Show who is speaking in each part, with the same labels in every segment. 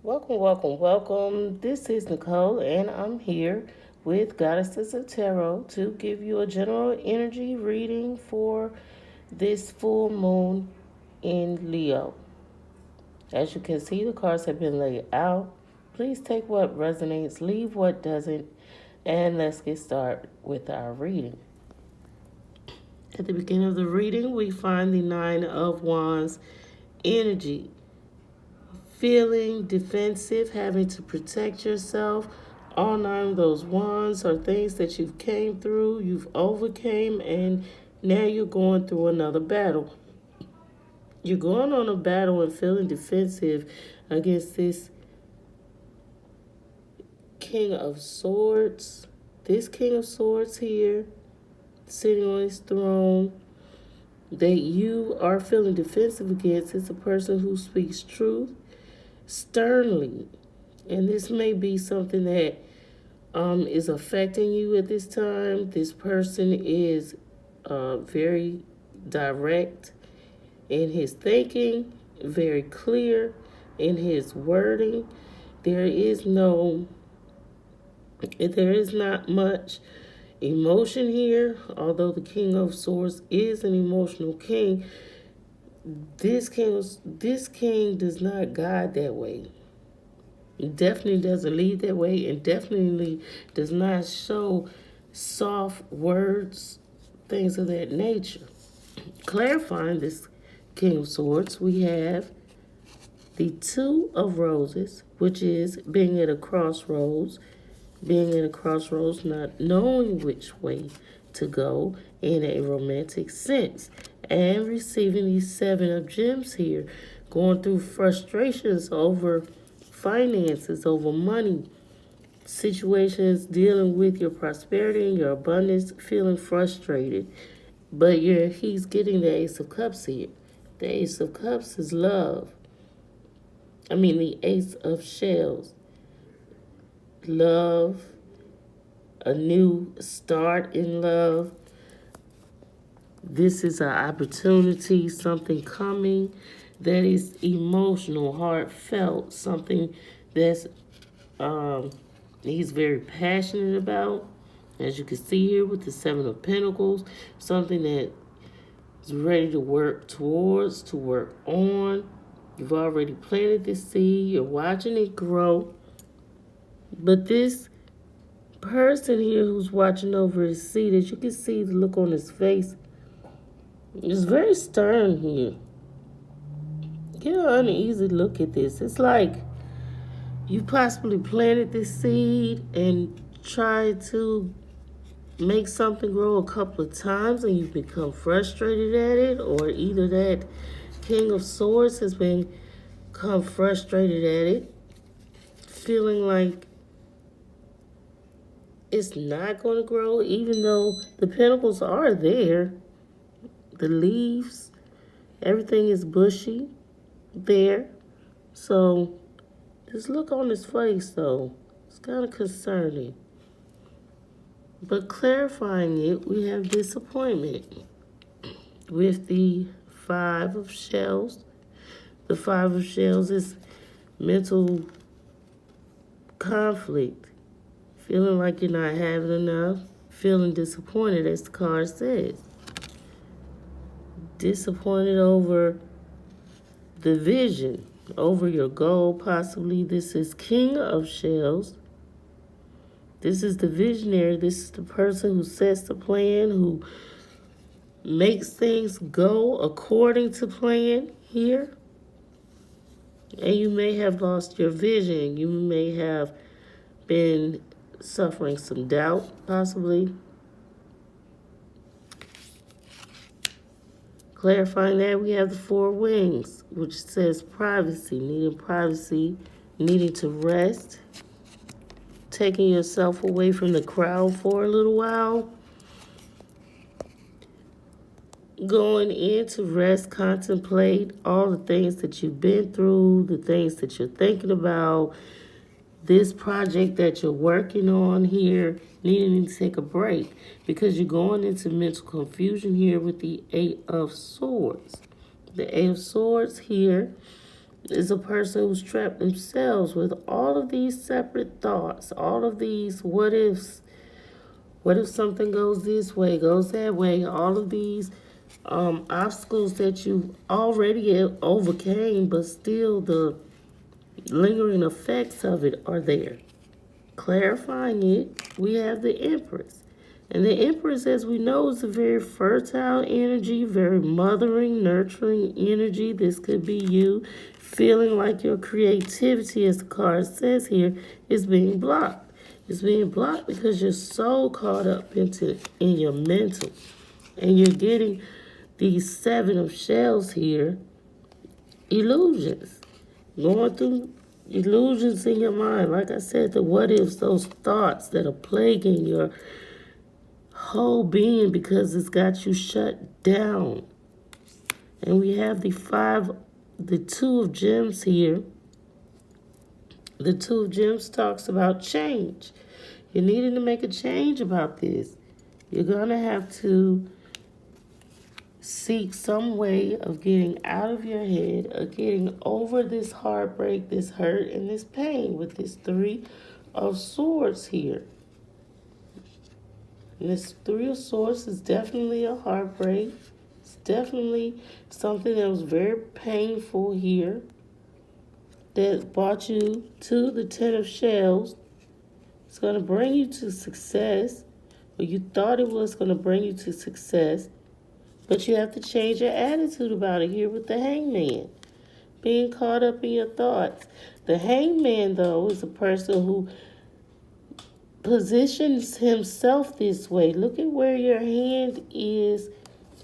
Speaker 1: Welcome, welcome, welcome. This is Nicole, and I'm here with Goddesses of Tarot to give you a general energy reading for this full moon in Leo. As you can see, the cards have been laid out. Please take what resonates, leave what doesn't, and let's get started with our reading. At the beginning of the reading, we find the Nine of Wands energy. Feeling defensive, having to protect yourself. All nine of those wands are things that you've came through, you've overcame, and now you're going through another battle. You're going on a battle and feeling defensive against this King of Swords. This King of Swords here, sitting on his throne, that you are feeling defensive against is a person who speaks truth sternly. And this may be something that is affecting you at this time. This person is very direct in his thinking, very clear in his wording. There is not much emotion here, although the King of Swords is an emotional king. This king does not guide that way. Definitely doesn't lead that way, and definitely does not show soft words, things of that nature. Clarifying this King of Swords, we have the Two of Roses, which is being at a crossroads, not knowing which way to go in a romantic sense, and receiving the Seven of Gems here, going through frustrations over finances, over money, situations dealing with your prosperity and your abundance, feeling frustrated. But he's getting the Ace of Cups here. The Ace of Cups is love. The Ace of Shells. Love, a new start in love. This is an opportunity, something coming that is emotional, heartfelt, something that's he's very passionate about. As you can see here with the Seven of Pentacles, something that is ready to work towards, to work on. You've already planted this seed, you're watching it grow. But this person here who's watching over his seed, as you can see the look on his face, is very stern here. Get an uneasy look at this. It's like you possibly planted this seed and tried to make something grow a couple of times and you've become frustrated at it, or either that King of Swords has become frustrated at it, feeling like it's not going to grow, even though the pentacles are there. The leaves, everything is bushy there. So this look on his face, though, it's kind of concerning. But clarifying it, we have disappointment with the Five of Shells. The Five of Shells is mental conflict, feeling like you're not having enough, feeling disappointed, as the card says. Disappointed over the vision, over your goal, possibly. This is King of Shells. This is the visionary. This is the person who sets the plan, who makes things go according to plan here. And you may have lost your vision. You may have been suffering some doubt, possibly. Clarifying that, we have the Four Wings, which says privacy, needing to rest, taking yourself away from the crowd for a little while, going in to rest, contemplate all the things that you've been through, the things that you're thinking about, this project that you're working on here, needing to take a break because you're going into mental confusion here with the Eight of Swords. The Eight of Swords here is a person who's trapped themselves with all of these separate thoughts, all of these what ifs. What if something goes this way, goes that way? All of these obstacles that you already overcame, but still the lingering effects of it are there. Clarifying it, we have the Empress. And the Empress, as we know, is a very fertile energy, very mothering, nurturing energy. This could be you feeling like your creativity, as the card says here, is being blocked. It's being blocked because you're so caught up in your mental. And you're getting these 7 of shells here, illusions. Going through illusions in your mind. Like I said, the what ifs, those thoughts that are plaguing your whole being because it's got you shut down. And we have the 2 of gems here. The 2 of gems talks about change. You're needing to make a change about this. You're going to have to seek some way of getting out of your head, of getting over this heartbreak, this hurt, and this pain with this 3 of Swords here. And this 3 of Swords is definitely a heartbreak. It's definitely something that was very painful here that brought you to the 10 of Shells. It's going to bring you to success, or you thought it was going to bring you to success, but you have to change your attitude about it here with the Hangman. Being caught up in your thoughts. The Hangman, though, is a person who positions himself this way. Look at where your hand is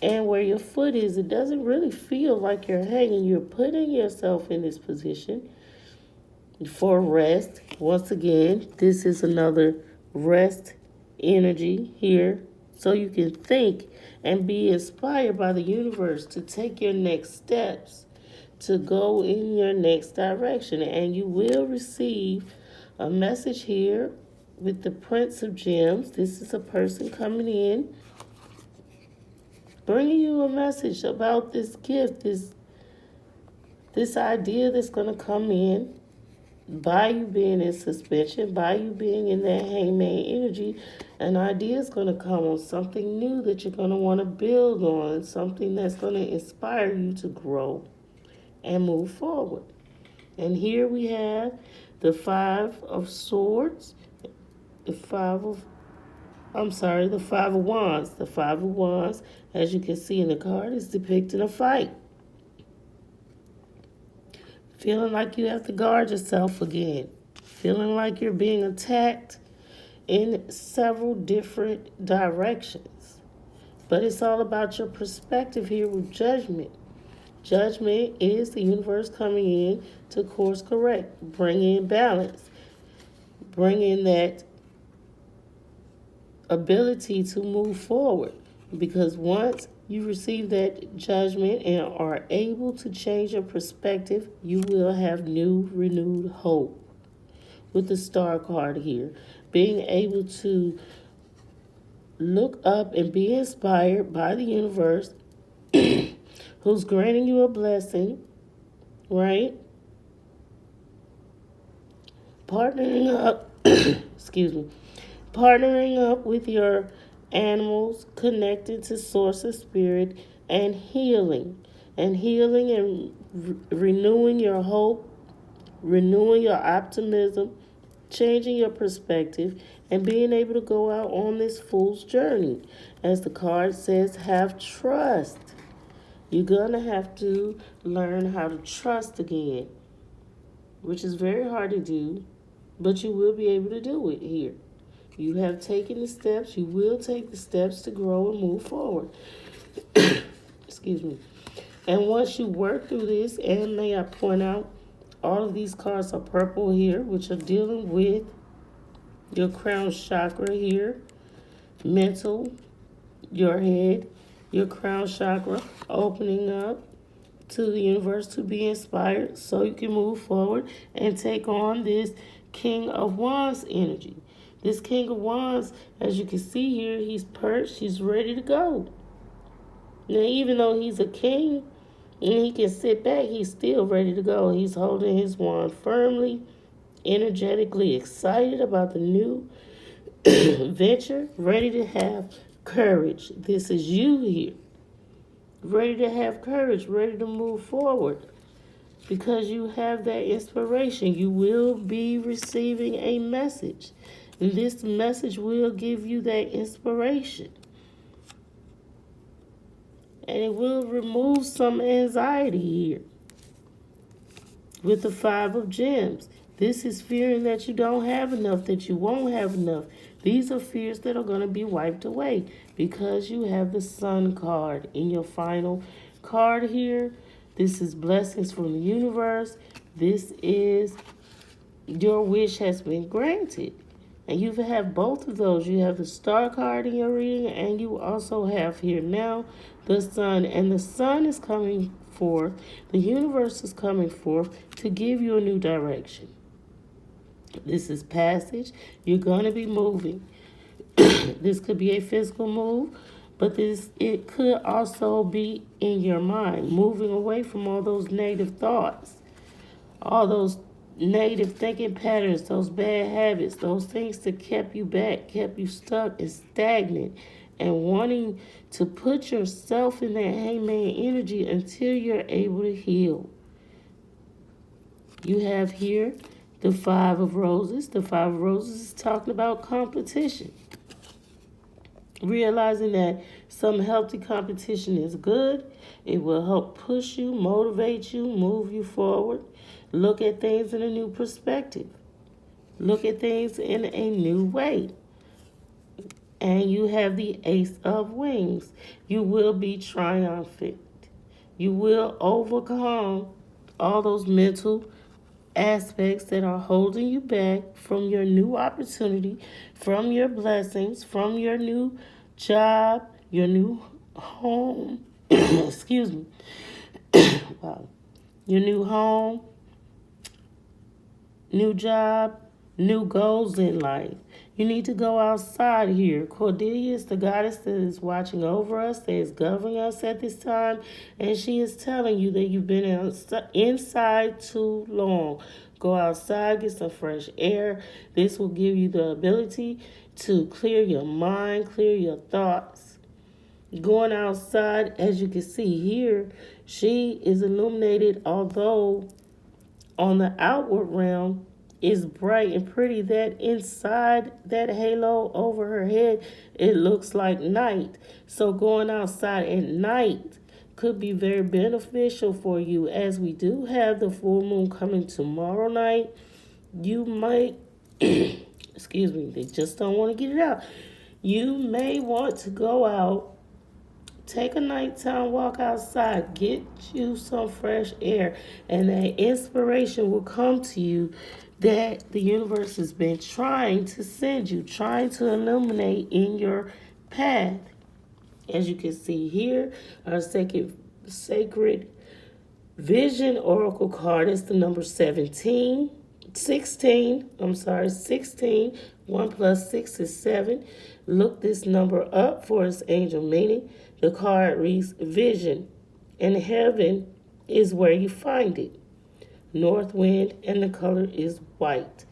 Speaker 1: and where your foot is. It doesn't really feel like you're hanging. You're putting yourself in this position for rest. Once again, this is another rest energy here. So you can think and be inspired by the universe to take your next steps, to go in your next direction. And you will receive a message here with the Prince of Gems. This is a person coming in, bringing you a message about this gift, this idea that's going to come in by you being in suspension, by you being in that Hangman energy. An idea is going to come on something new that you're going to want to build on, something that's going to inspire you to grow and move forward. And here we have the 5 of Swords, the 5 of Wands. The 5 of Wands, as you can see in the card, is depicting a fight. Feeling like you have to guard yourself again. Feeling like you're being attacked in several different directions. But it's all about your perspective here with Judgment. Judgment is the universe coming in to course correct, bring in balance, bring in that ability to move forward. Because once you receive that judgment and are able to change your perspective, you will have new, renewed hope. With the Star card here, being able to look up and be inspired by the universe who's granting you a blessing, right? Partnering up, excuse me, partnering up with your animals, connected to source of spirit, and healing and renewing your hope, renewing your optimism, changing your perspective, and being able to go out on this fool's journey. As the card says, have trust. You're gonna have to learn how to trust again, which is very hard to do, but you will be able to do it here. You have taken the steps. You will take the steps to grow and move forward. Excuse me. And once you work through this, and may I point out, all of these cards are purple here, which are dealing with your crown chakra here, mental, your head, your crown chakra, opening up to the universe to be inspired so you can move forward and take on this King of Wands energy. This King of Wands, as you can see here, he's perched, he's ready to go. Now, even though he's a king, And he can sit back. He's still ready to go. He's holding his wand firmly, energetically excited about the new venture, ready to have courage. This is you here. Ready to have courage, ready to move forward. Because you have that inspiration. You will be receiving a message. And this message will give you that inspiration. And it will remove some anxiety here. With the 5 of gems. This is fearing that you don't have enough, that you won't have enough. These are fears that are going to be wiped away because you have the Sun card in your final card here. This is blessings from the universe. This is your wish has been granted. And you have both of those. You have the Star card in your reading, and you also have here now the Sun. And the Sun is coming forth, the universe is coming forth to give you a new direction. This is passage. You're going to be moving. This could be a physical move, but it could also be in your mind, moving away from all those negative thoughts, all those negative thinking patterns, those bad habits, those things that kept you back, kept you stuck and stagnant, and wanting to put yourself in that hangman energy until you're able to heal. You have here the 5 of Roses. The 5 of Roses is talking about competition. Realizing that some healthy competition is good. It will help push you, motivate you, move you forward. Look at things in a new perspective. Look at things in a new way. And you have the Ace of Wings. You will be triumphant. You will overcome all those mental aspects that are holding you back from your new opportunity, from your blessings, from your new job, your new home. Excuse me. Wow. Your new home, new job, new goals in life. You need to go outside here. Cordelia is the goddess that is watching over us, that is governing us at this time, and she is telling you that you've been inside too long. Go outside, get some fresh air. This will give you the ability to clear your mind, clear your thoughts. Going outside, as you can see here, she is illuminated, although on the outward realm is bright and pretty, that inside that halo over her head, it looks like night. So going outside at night could be very beneficial for you, as we do have the full moon coming tomorrow night. You might, excuse me, they just don't want to get it out. You may want to go out, take a nighttime walk outside, get you some fresh air, and that inspiration will come to you that the universe has been trying to send you, trying to illuminate in your path. As you can see here, our sacred vision oracle card is the number 16. 16. 1 plus 6 is 7. Look this number up for its angel meaning. The card reads vision, and heaven is where you find it. North wind, and the color is white.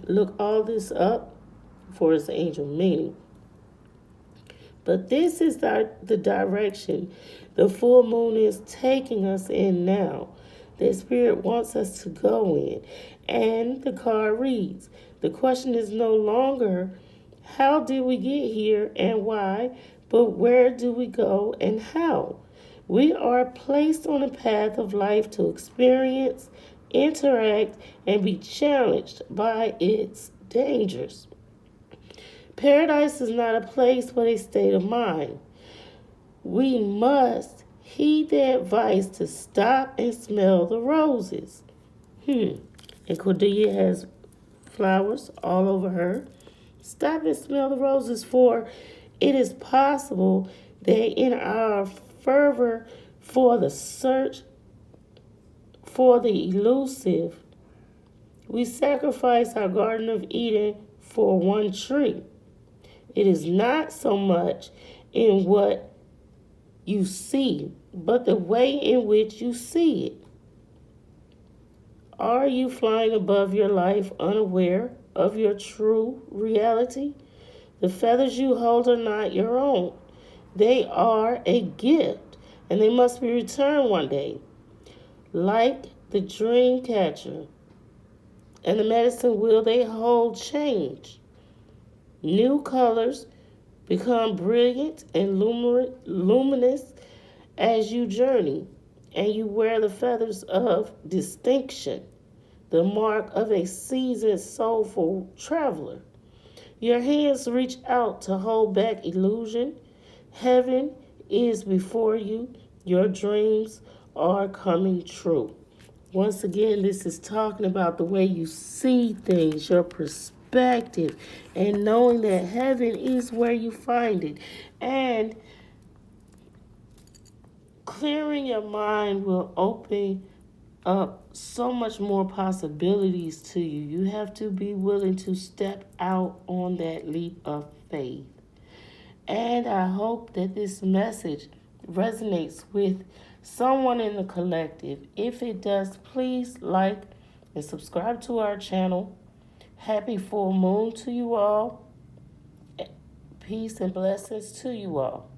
Speaker 1: Look all this up for its angel meaning. But this is the direction the full moon is taking us in now. The Spirit wants us to go in. And the card reads, the question is no longer, how did we get here and why, but where do we go and how? We are placed on a path of life to experience, interact, and be challenged by its dangers. Paradise is not a place but a state of mind. We must heed the advice to stop and smell the roses. And Cordelia has flowers all over her. Stop and smell the roses, for it is possible that in our fervor for the search for the elusive, we sacrifice our Garden of Eden for one tree. It is not so much in what you see but the way in which you see it. Are you flying above your life unaware of your true reality? The feathers you hold are not your own. They are a gift, and they must be returned one day. Like the dream catcher and the medicine wheel they hold change. New colors become brilliant and luminous as you journey, and you wear the feathers of distinction, the mark of a seasoned, soulful traveler. Your hands reach out to hold back illusion. Heaven is before you. Your dreams are coming true. Once again, this is talking about the way you see things, your perspective, and knowing that heaven is where you find it. And clearing your mind will open up so much more possibilities to you. You have to be willing to step out on that leap of faith. And I hope that this message resonates with someone in the collective. If it does, please like and subscribe to our channel. Happy full moon to you all. Peace and blessings to you all.